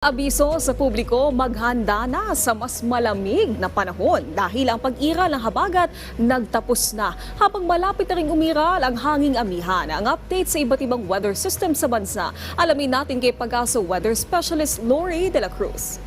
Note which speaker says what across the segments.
Speaker 1: Abiso sa publiko, maghanda na sa mas malamig na panahon dahil ang pag-iral ng habagat nagtapos na. Habang malapit na ring umiral ang hanging amihan. Ang update sa iba't ibang weather system sa bansa, alamin natin kay Pag-asa Weather Specialist Lori De La Cruz.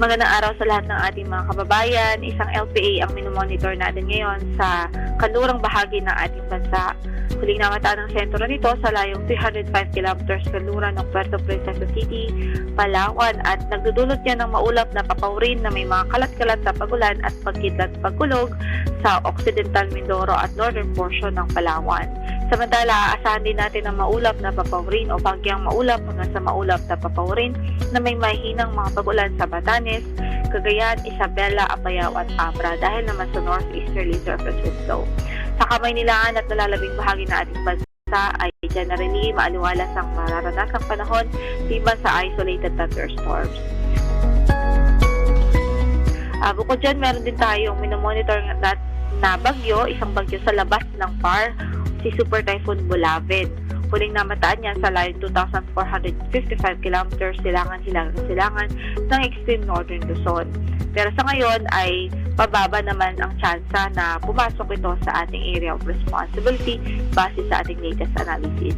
Speaker 2: Magandang araw sa lahat ng ating mga kababayan. Isang LPA ang minomonitor natin ngayon sa kanlurang bahagi ng ating bansa. Huling namataan ng sentro nito sa layong 305 kilometers kanluran ng Puerto Princesa City, Palawan at nagdudulot niya ng maulap na papawrin na may mga kalat-kalat na pagulan at pagkidlat pagkulog sa Occidental Mindoro at northern portion ng Palawan. Samantala, aasahan din natin ang maulap na papawrin o bagyang maulap hanggang sa maulap na papawrin na may mahinang mga pagulan sa Batanes, Cagayan, Isabela, Apayao at Abra dahil naman sa northeasterly surface window. Sa Kamaynilaan at nalalabing bahagi ng ating bansa ay generally maaliwalas ang mararanasang panahon diba sa isolated thunderstorms. Bukod dyan, meron din tayong minomonitor na bagyo, isang bagyo sa labas ng PAR, si Super Typhoon Bulaven. Huling namataan niya sa layong 2,455 kilometers silangan ng extreme northern Luzon. Pero sa ngayon ay pababa naman ang tsansa na pumasok ito sa ating area of responsibility base sa ating latest analysis.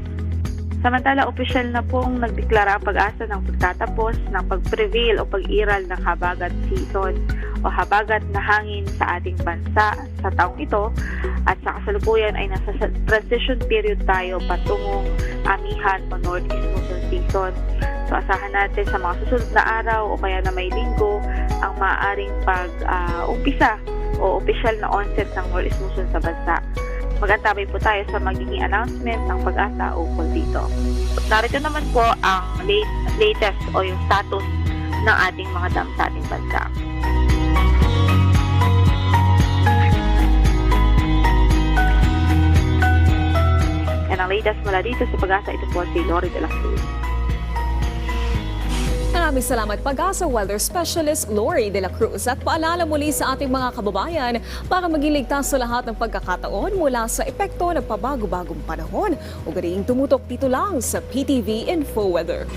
Speaker 2: Samantala, opisyal na pong nagdeklara ang Pag-asa ng pagtatapos ng pag-prevail o pag-iral ng habagat season o habagat na hangin sa ating bansa sa taong ito at sa kasalukuyan ay nasa transition period tayo patungong amihan o northeast monsoon season. So asahan natin sa mga susunod na araw o kaya na may linggo ang maaaring pag-umpisa o opisyal na onset ng northeast monsoon sa bansa. Mag-antabay po tayo sa magiging announcement ng Pag-asa ukol dito. Narito naman po ang latest o yung status ng ating mga dam sa ating bansa. Yan ang latest mula dito sa Pag-asa. Ito po si Lori De La Cruz.
Speaker 1: Maraming salamat Pag-asa Weather Specialist Lori De La Cruz at paalala muli sa ating mga kababayan para maging ligtas sa lahat ng pagkakataon mula sa epekto ng pabago-bagong panahon. Huwag kayong tumutok dito lang sa PTV Info Weather.